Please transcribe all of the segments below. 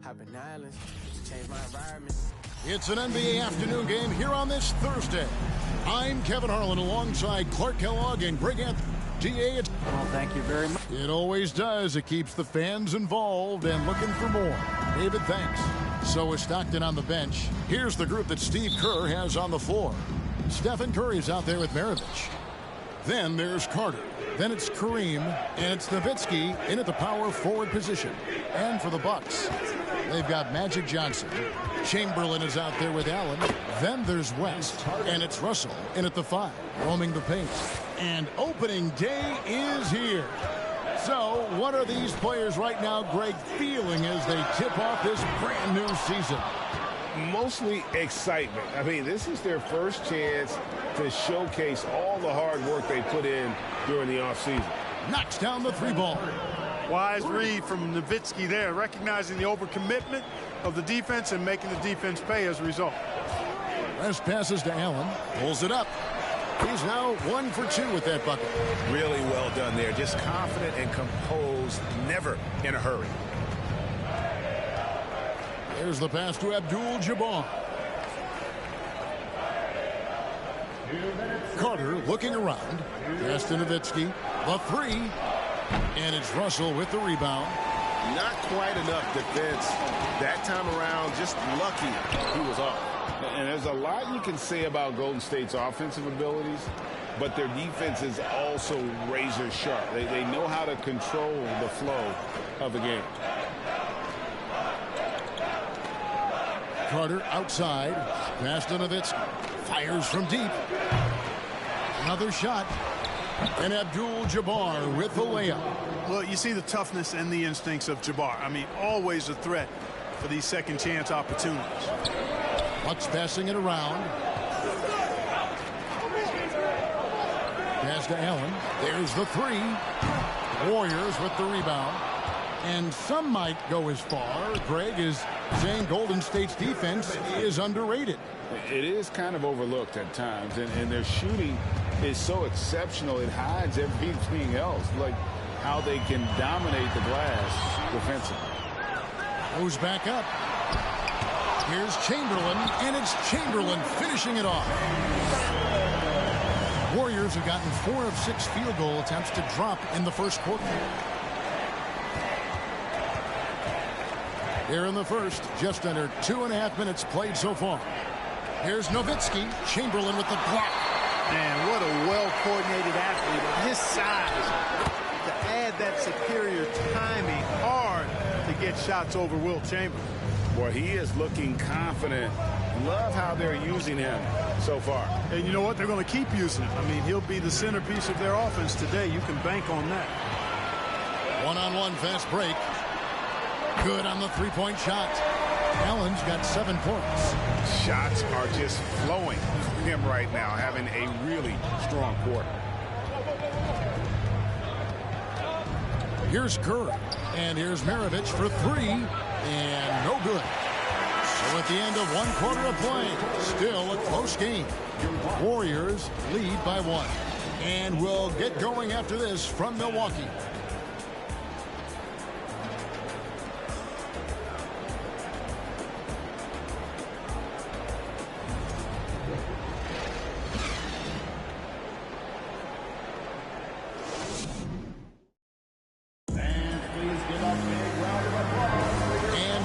Hopping islands, change my environment. It's an NBA afternoon game here on this Thursday. I'm Kevin Harlan alongside Clark Kellogg and Greg Anthony. GA, well, thank you very much. It always does. It keeps the fans involved and looking for more. David, thanks. So is Stockton on the bench. Here's the group that Steve Kerr has on the floor. Stephen Curry's out there with Maravich. Then there's Carter. Then it's Kareem, and it's Nowitzki in at the power forward position. And for the Bucks, they've got Magic Johnson. Chamberlain is out there with Allen. Then there's West, and it's Russell in at the 5, roaming the paint. And opening day is here. So what are these players right now, Greg, feeling as they tip off this brand new season? Mostly excitement. I mean, this is their first chance to showcase all the hard work they put in during the offseason. Knocks down the 3 ball. Wise read from Nowitzki there, recognizing the overcommitment of the defense and making the defense pay as a result. West passes to Allen, pulls it up. He's now 1 for 2 with that bucket. Really well done there. Just confident and composed, never in a hurry. There's the pass to Abdul-Jabbar. Carter looking around. Pass to Nowitzki. The 3. And it's Russell with the rebound. Not quite enough defense that time around. Just lucky he was off. And there's a lot you can say about Golden State's offensive abilities, but their defense is also razor sharp. They know how to control the flow of the game. Carter outside. Pass to Nowitzki. Fires from deep. Another shot. And Abdul-Jabbar with the layup. Well, you see the toughness and the instincts of Jabbar. I mean, always a threat for these second chance opportunities. Bucks passing it around. Pass to Allen. There's the 3. Warriors with the rebound. And some might go as far, Greg, is saying Golden State's defense is underrated. It is kind of overlooked at times, and their shooting is so exceptional it hides everything else, like how they can dominate the glass defensively. Goes back up. Here's Chamberlain, and it's Chamberlain finishing it off. Warriors have gotten 4 of 6 field goal attempts to drop in the first quarter. Here in the first, just under 2.5 minutes played so far. Here's Nowitzki. Chamberlain with the block. Man, what a well-coordinated athlete of his size. To add that superior timing, hard to get shots over Wilt Chamberlain. Well, he is looking confident. Love how they're using him so far. And you know what? They're going to keep using him. I mean, he'll be the centerpiece of their offense today. You can bank on that. One-on-one fast break. Good on the 3-point shot. Allen's got 7 points. Shots are just flowing for him right now, having a really strong quarter. Here's Curry. And here's Maravich for 3. And no good. So at the end of 1 quarter of play, still a close game. Warriors lead by 1. And we'll get going after this from Milwaukee.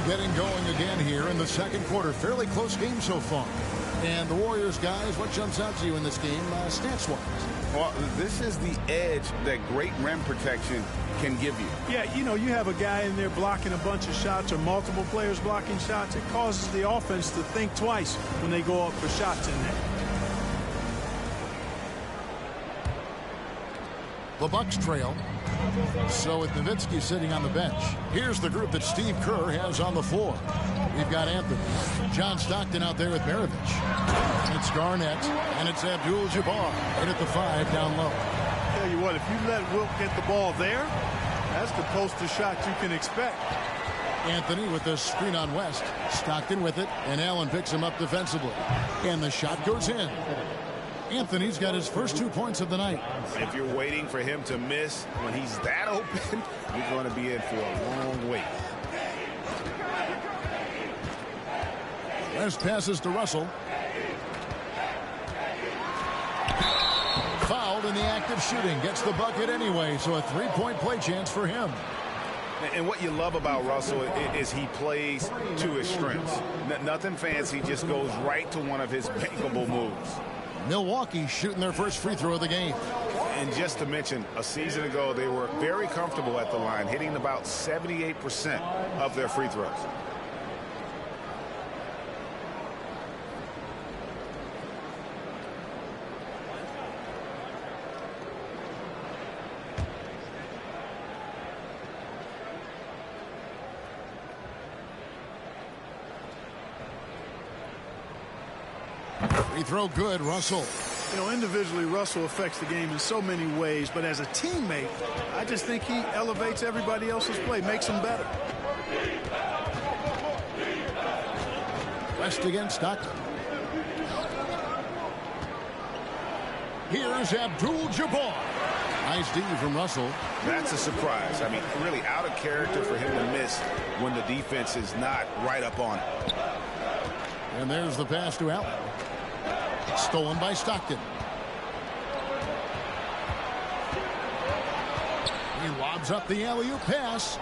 Getting going again here in the second quarter. Fairly close game so far. And the Warriors, guys, what jumps out to you in this game stats-wise? Well, this is the edge that great rim protection can give you. Yeah, you know, you have a guy in there blocking a bunch of shots or multiple players blocking shots. It causes the offense to think twice when they go up for shots in there. The Bucks trail. So with Nowitzki sitting on the bench, here's the group that Steve Kerr has on the floor. We've got Anthony, John Stockton out there with Maravich. It's Garnett, and it's Abdul-Jabbar right at the 5 down low. Tell you what, if you let Wilt get the ball there, that's the poster shot you can expect. Anthony with the screen on West. Stockton with it, and Allen picks him up defensively. And the shot goes in. Anthony's got his first 2 points of the night. If you're waiting for him to miss when he's that open, you're going to be in for a long wait. West passes to Russell. Fouled in the act of shooting. Gets the bucket anyway, so a three-point play chance for him. And what you love about Russell is he plays to his strengths. Nothing fancy, just goes right to one of his bankable moves. Milwaukee shooting their first free throw of the game. And just to mention, a season ago, they were very comfortable at the line, hitting about 78% of their free throws. Free throw good, Russell. You know, individually, Russell affects the game in so many ways, but as a teammate, I just think he elevates everybody else's play, makes them better. West against Stockton. Here's Abdul-Jabbar. Nice D from Russell. That's a surprise. I mean, really out of character for him to miss when the defense is not right up on it. And there's the pass to Allen. Stolen by Stockton. He lobs up the alley-oop pass.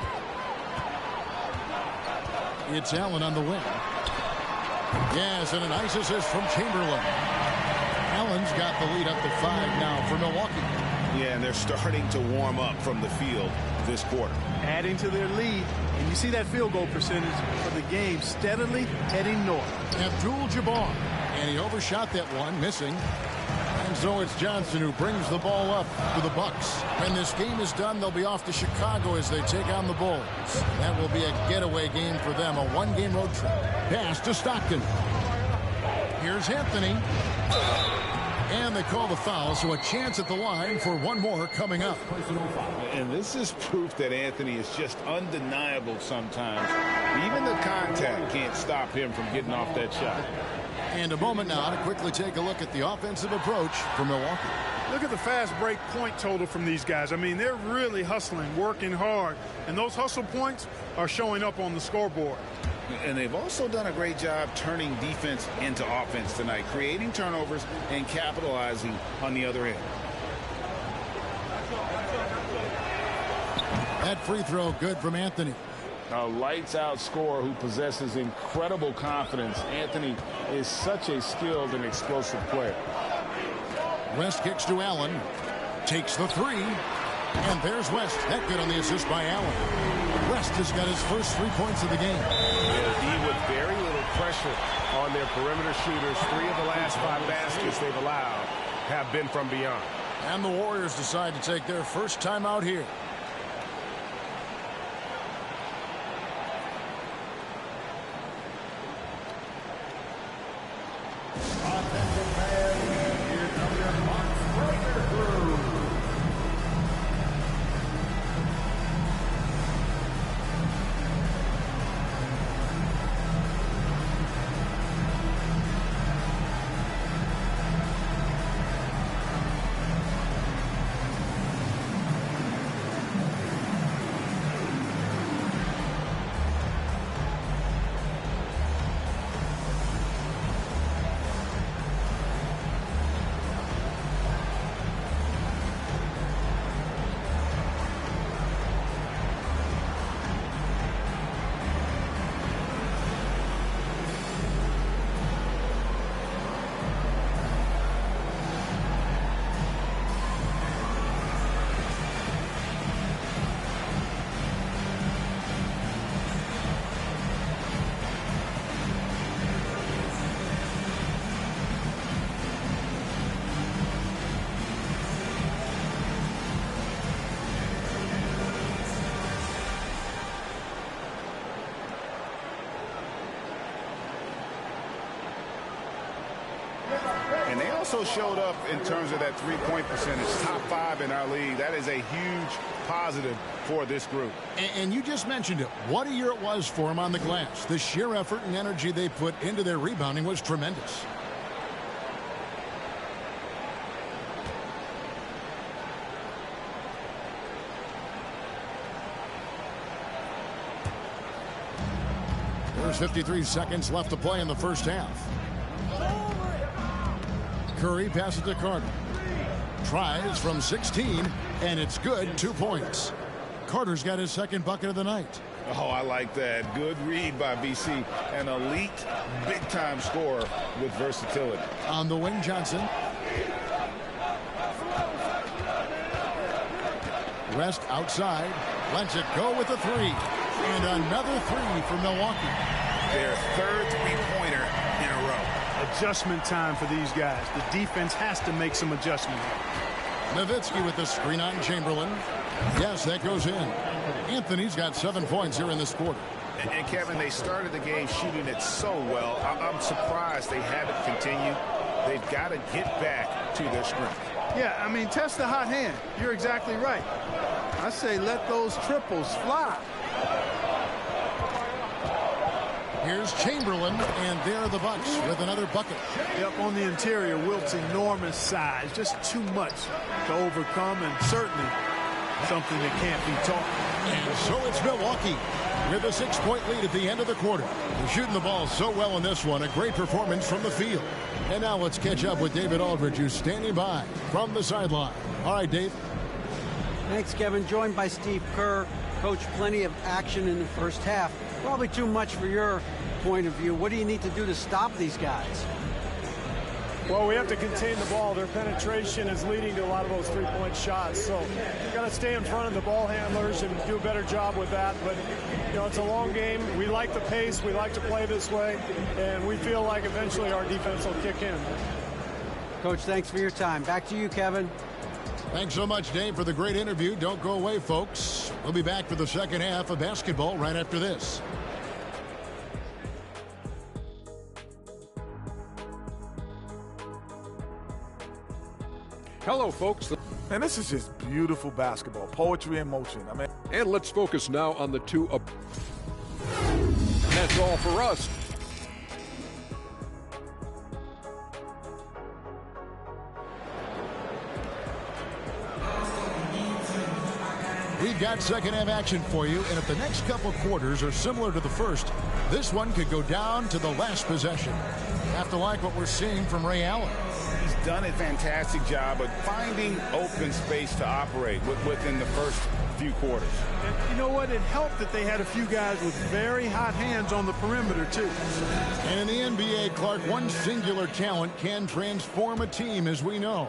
It's Allen on the wing. Yes, and a nice assist from Chamberlain. Allen's got the lead up to 5 now for Milwaukee. Yeah, and they're starting to warm up from the field this quarter. Adding to their lead, and you see that field goal percentage for the game steadily heading north. Abdul-Jabbar, and he overshot that one, missing. And so it's Johnson who brings the ball up for the Bucks. When this game is done, they'll be off to Chicago as they take on the Bulls. That will be a getaway game for them, a one-game road trip. Pass to Stockton. Here's Anthony. And they call the foul, so a chance at the line for one more coming up. And this is proof that Anthony is just undeniable sometimes. Even the contact can't stop him from getting off that shot. And a moment now to quickly take a look at the offensive approach for Milwaukee. Look at the fast break point total from these guys. I mean, they're really hustling, working hard, and those hustle points are showing up on the scoreboard. And they've also done a great job turning defense into offense tonight, creating turnovers and capitalizing on the other end. That free throw good from Anthony. A lights-out scorer who possesses incredible confidence. Anthony is such a skilled and explosive player. West kicks to Allen. Takes the three. And there's West. That good on the assist by Allen. West has got his first 3 points of the game. With very little pressure on their perimeter shooters. 3 of the last 5 baskets they've allowed have been from beyond. And the Warriors decide to take their first time out here. And they also showed up in terms of that three-point percentage, top 5 in our league. That is a huge positive for this group. And you just mentioned it. What a year it was for them on the glass. The sheer effort and energy they put into their rebounding was tremendous. There's 53 seconds left to play in the first half. Curry passes to Carter. Tries from 16, and it's good. 2 points. Carter's got his second bucket of the night. Oh, I like that. Good read by BC. An elite, big-time scorer with versatility. On the wing, Johnson. West outside. Lets it go with a three. And another three for Milwaukee. Their third three-pointer in a row. Adjustment time for these guys. The defense has to make some adjustments. Nowitzki with the screen on Chamberlain. Yes, that goes in. Anthony's got 7 points here in this quarter. And Kevin, they started the game shooting it so well. I'm surprised they haven't continued. They've got to get back to their scrimmage. Yeah, I mean, test the hot hand. You're exactly right. I say let those triples fly. Here's Chamberlain, and there are the Bucks with another bucket. Yep, on the interior, Wilt's enormous size. Just too much to overcome, and certainly something that can't be taught. And so it's Milwaukee with a 6-point lead at the end of the quarter. They're shooting the ball so well in this one. A great performance from the field. And now let's catch up with David Aldridge, who's standing by from the sideline. All right, Dave. Thanks, Kevin. Joined by Steve Kerr. Coach, plenty of action in the first half. Probably too much for your point of view. What do you need to do to stop these guys? Well, we have to contain the ball. Their penetration is leading to a lot of those three-point shots. So you've got to stay in front of the ball handlers and do a better job with that. But, you know, it's a long game. We like the pace. We like to play this way. And we feel like eventually our defense will kick in. Coach, thanks for your time. Back to you, Kevin. Thanks so much, Dave, for the great interview. Don't go away, folks. We'll be back for the second half of basketball right after this. Hello, folks. And this is just beautiful basketball, poetry in motion. I mean, And let's focus now on the two. That's all for us. We've got second half action for you, and if the next couple quarters are similar to the first, this one could go down to the last possession. You have to like what we're seeing from Ray Allen. He's done a fantastic job of finding open space to operate within the first few quarters. And you know what? It helped that they had a few guys with very hot hands on the perimeter, too. And in the NBA, Clark, one singular talent can transform a team, as we know.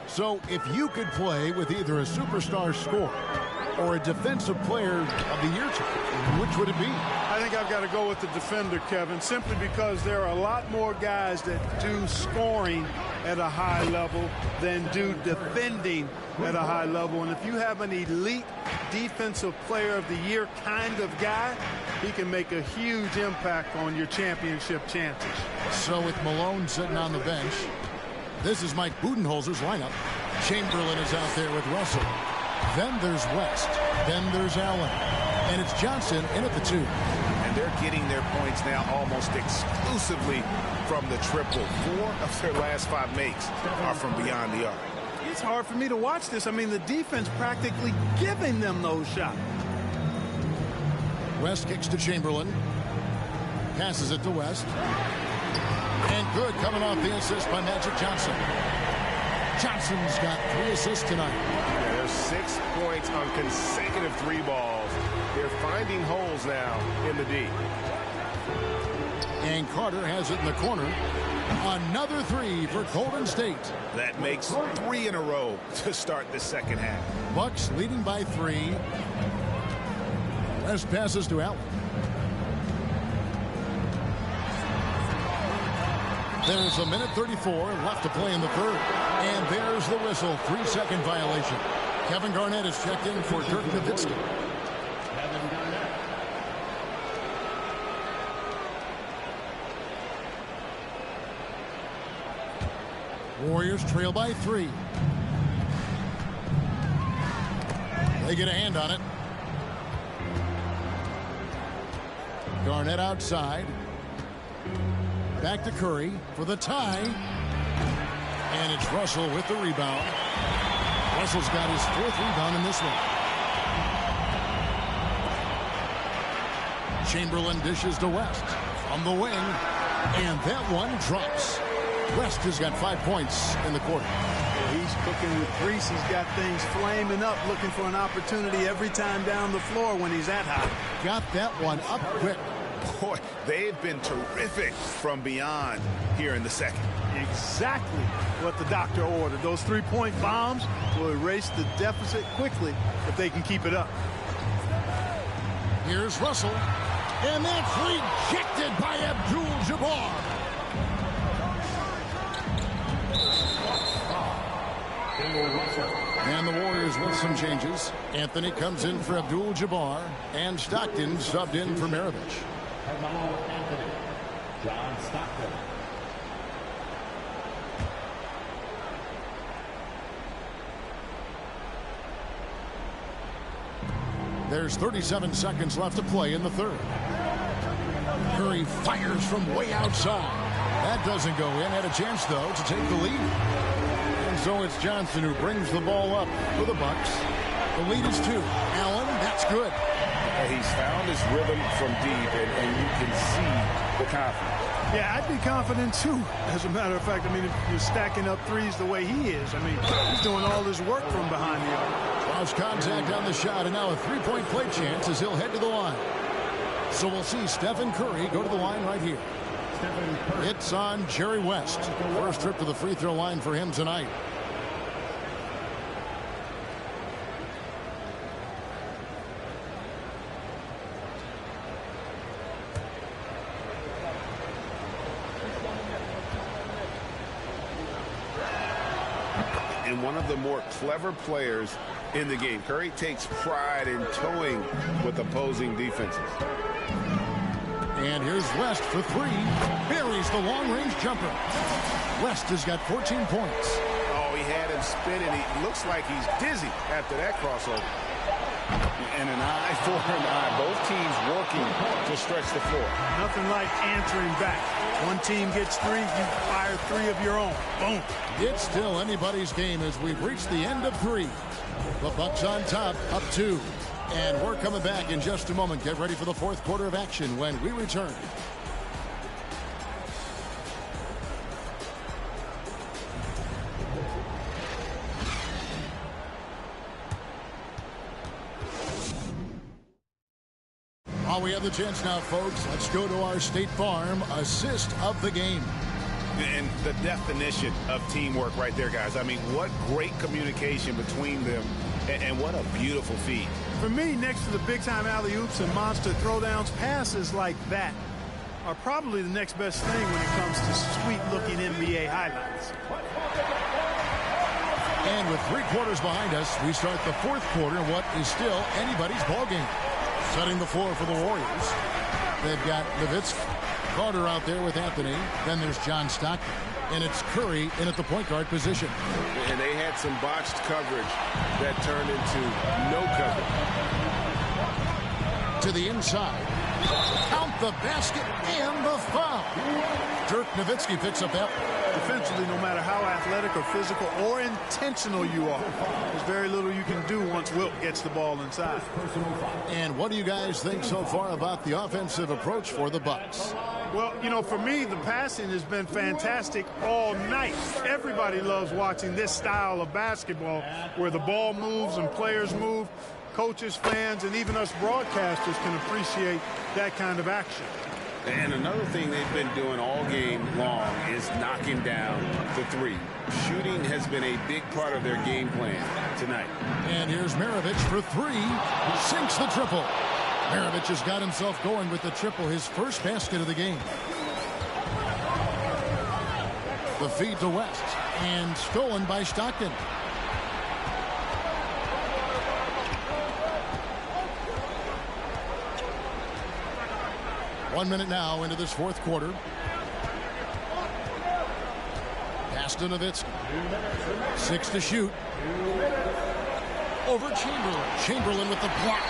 So if you could play with either a superstar scorer or a defensive player of the year team, which would it be? I think I've got to go with the defender, Kevin, simply because there are a lot more guys that do scoring at a high level than do defending at a high level. And if you have an elite defensive player of the year kind of guy, he can make a huge impact on your championship chances. So with Malone sitting on the bench, this is Mike Budenholzer's lineup. Chamberlain is out there with Russell. Then there's West. Then there's Allen. And it's Johnson in at the 2. And they're getting their points now almost exclusively from the triple. 4 of their last 5 makes are from beyond the arc. It's hard for me to watch this. I mean, the defense practically giving them those shots. West kicks to Chamberlain. Passes it to West. And good coming off the assist by Magic Johnson. Johnson's got 3 assists tonight. Yeah, there's 6 points on consecutive 3 balls. They're finding holes now in the D. And Carter has it in the corner. Another 3 for Golden State. That makes 3 in a row to start the second half. Bucks leading by 3. West passes to Allen. There's a minute 34 left to play in the third. And there's the whistle. 3-second violation. Kevin Garnett is checked in for Dirk Nowitzki. Warriors trail by 3. They get a hand on it. Garnett outside. Back to Curry for the tie. And it's Russell with the rebound. Russell's got his 4th rebound in this one. Chamberlain dishes to West on the wing, and that one drops. West has got 5 points in the quarter. He's cooking with grease. He's got things flaming up, looking for an opportunity every time down the floor when he's that hot. Got that one up quick. Boy, they've been terrific from beyond here in the second. Exactly what the doctor ordered. Those three-point bombs will erase the deficit quickly if they can keep it up. Here's Russell, and that's rejected by Abdul-Jabbar. And the Warriors with some changes. Anthony comes in for Abdul-Jabbar, and Stockton subbed in for Maravich. Anthony, John Stockton. There's 37 seconds left to play in the third. Curry fires from way outside. That doesn't go in. Had a chance, though, to take the lead. And so it's Johnson who brings the ball up for the Bucks. The lead is 2. Allen, that's good. He's found his rhythm from deep, and you can see the confidence. Yeah, I'd be confident, too. As a matter of fact, I mean, if you're stacking up threes the way he is, I mean, he's doing all his work from behind the arc. Lost contact on the shot, and now a three-point play chance as he'll head to the line. So we'll see Stephen Curry go to the line right here. It's on Jerry West. First trip to the free throw line for him tonight. And one of the more clever players in the game. Curry takes pride in toying with opposing defenses. And here's West for 3. Buries the long-range jumper. West has got 14 points. Oh, he had him spinning. He looks like he's dizzy after that crossover. And an eye for an eye. Both teams working to stretch the floor. Nothing like answering back. One team gets 3, you fire 3 of your own. Boom. It's still anybody's game as we've reached the end of 3. The Bucks on top, up 2. And we're coming back in just a moment. Get ready for the fourth quarter of action when we return. While we have the chance now, folks, let's go to our State Farm assist of the game. And the definition of teamwork right there, guys. I mean, what great communication between them, and what a beautiful feat. For me, next to the big-time alley-oops and monster throwdowns, passes like that are probably the next best thing when it comes to sweet-looking NBA highlights. And with 3 quarters behind us, we start the fourth quarter in what is still anybody's ballgame. Setting the floor for the Warriors. They've got Nowitzki, Carter out there with Anthony. Then there's John Stockton. And it's Curry in at the point guard position. And they had some botched coverage that turned into no coverage. To the inside. Count the basket and the foul. Dirk Nowitzki picks up that. Defensively, no matter how athletic or physical or intentional you are, there's very little you can do once Wilt gets the ball inside. And what do you guys think so far about the offensive approach for the Bucks? Well, you know, for me, the passing has been fantastic all night. Everybody loves watching this style of basketball where the ball moves and players move. Coaches, fans, and even us broadcasters can appreciate that kind of action. And another thing they've been doing all game long is knocking down the 3. Shooting has been a big part of their game plan tonight. And here's Maravich for 3. Sinks the triple. Maravich has got himself going with the triple, his first basket of the game. The feed to West. And stolen by Stockton. One minute now into this fourth quarter. Pass to Nowitzki. 6 to shoot. Over Chamberlain. Chamberlain with the block.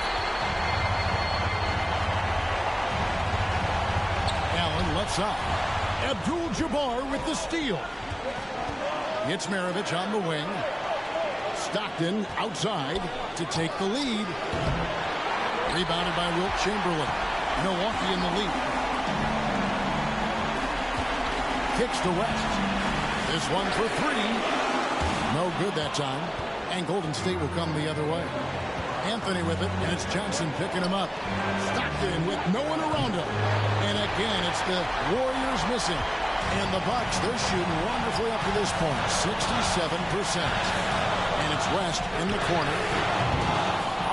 Allen left side. Abdul-Jabbar with the steal. It's Maravich on the wing. Stockton outside to take the lead. Rebounded by Wilt Chamberlain. Milwaukee in the lead. Kicks to West. This one for three. No good that time. And Golden State will come the other way. Anthony with it, and it's Johnson picking him up. Stockton with no one around him. And again, it's the Warriors missing. And the Bucks, they're shooting wonderfully up to this point, 67%. And it's West in the corner.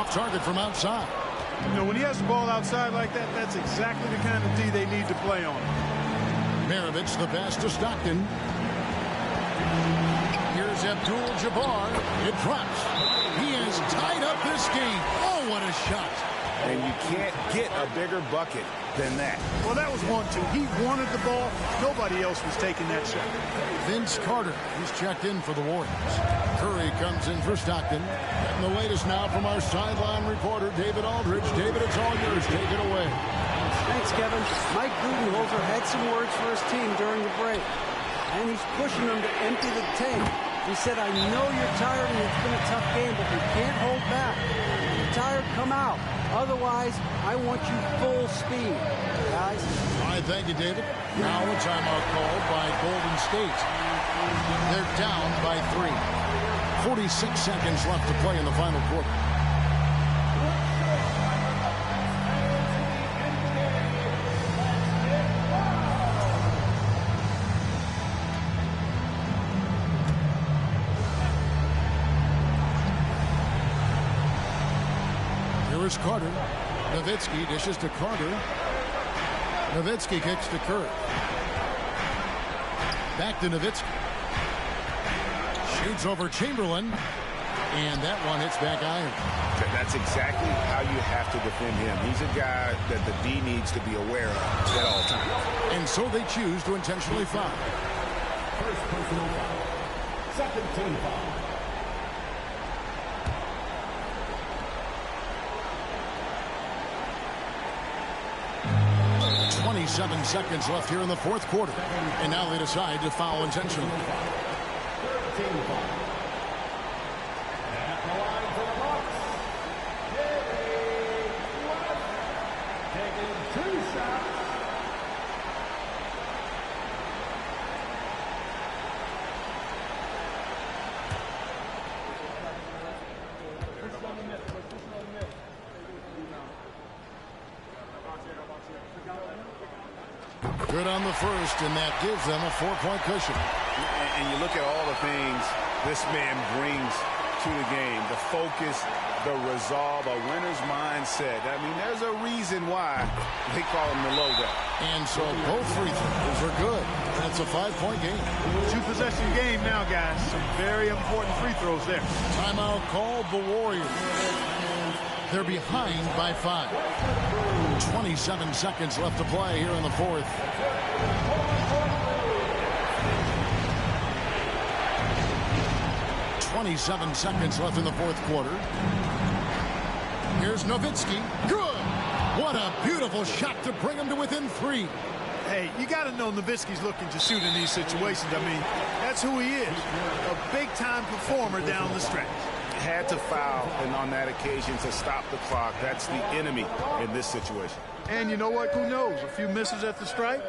Off target from outside. You know, when he has the ball outside like that, that's exactly the kind of D they need to play on. Maravich the pass to Stockton. Here's Abdul-Jabbar. It drops. He has tied up this game. Oh, what a shot. And you can't get a bigger bucket than that. Well, that was 1-2. He wanted the ball. Nobody else was taking that shot. Vince Carter, he's checked in for the Warriors. Curry comes in for Stockton. And the latest now from our sideline reporter, David Aldridge. David, it's all yours. Take it away. Thanks, Kevin. Mike Budenholzer had some words for his team during the break. And he's pushing them to empty the tank. He said, I know you're tired and it's been a tough game, but we can't hold back. If you're tired, come out. Otherwise, I want you full speed, guys. All right, thank you, David. Now a timeout called by Golden State. They're down by 3. 46 seconds left to play in the final quarter. Here's Carter. Nowitzki dishes to Carter. Nowitzki kicks to Curry. Back to Nowitzki. Shoots over Chamberlain. And that one hits back iron. That's exactly how you have to defend him. He's a guy that the D needs to be aware of at all times. And so they choose to intentionally foul. First personal foul. Second team foul. 27 seconds left here in the fourth quarter. And now they decide to foul intentionally. Team foul. At the line for the Bucks. Taking 2 shots. Good on the first, and that gives them a 4-point cushion. And you look at all the things this man brings to the game. The focus, the resolve, a winner's mindset. I mean, there's a reason why they call him the logo. And so both free throws are good. And it's a 5-point game. 2-possession game now, guys. Some very important free throws there. Timeout called the Warriors. They're behind by 5. 27 seconds left to play here in the fourth. .27 seconds left in the fourth quarter. Here's Nowitzki. Good! What a beautiful shot to bring him to within 3. Hey, you got to know Nowitzki's looking to shoot in these situations. I mean, that's who he is. A big-time performer down the stretch. Had to foul, and on that occasion to stop the clock. That's the enemy in this situation. And you know what? Who knows? A few misses at the stripe,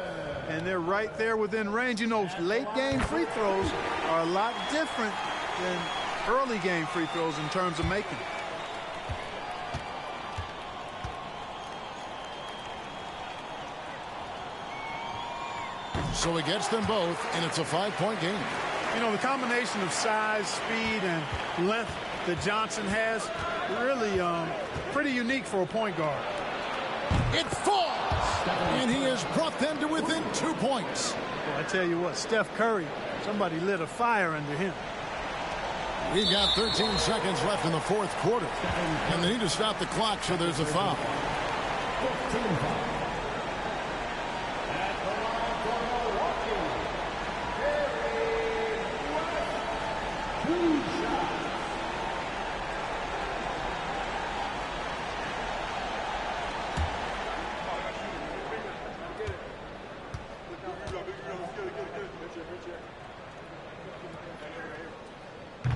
and they're right there within range. You know, late-game free throws are a lot different than early-game free throws in terms of making. So he gets them both, and it's a 5-point game. You know, the combination of size, speed, and length that Johnson has, really pretty unique for a point guard. It falls, and he has brought them to within 2 points. Well, I tell you what, Steph Curry, somebody lit a fire under him. We've got 13 seconds left in the fourth quarter, and they need to stop the clock, so there's a foul.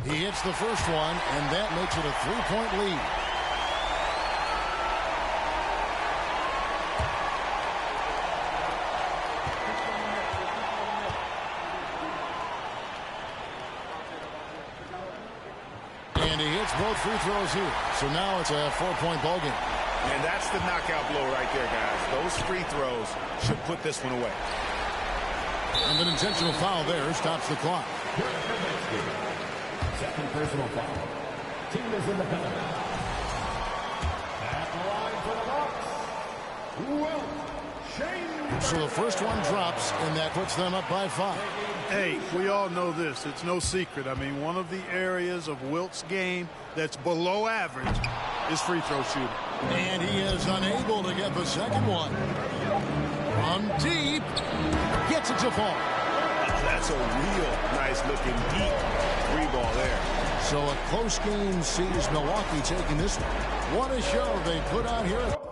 He hits the first one, and that makes it a 3-point lead. And he hits both free throws here. So now it's a 4-point ball game. And that's the knockout blow right there, guys. Those free throws should put this one away. And an intentional foul there stops the clock. Second personal foul. Team is in the penalty. At the line for the Bucks, Shane. So the first one drops, and that puts them up by 5. Hey, we all know this. It's no secret. I mean, one of the areas of Wilt's game that's below average is free throw shooting. And he is unable to get the second one. From deep. Gets it to fall. That's a real nice-looking deep three ball there. So a close game sees Milwaukee taking this one. What a show they put out here.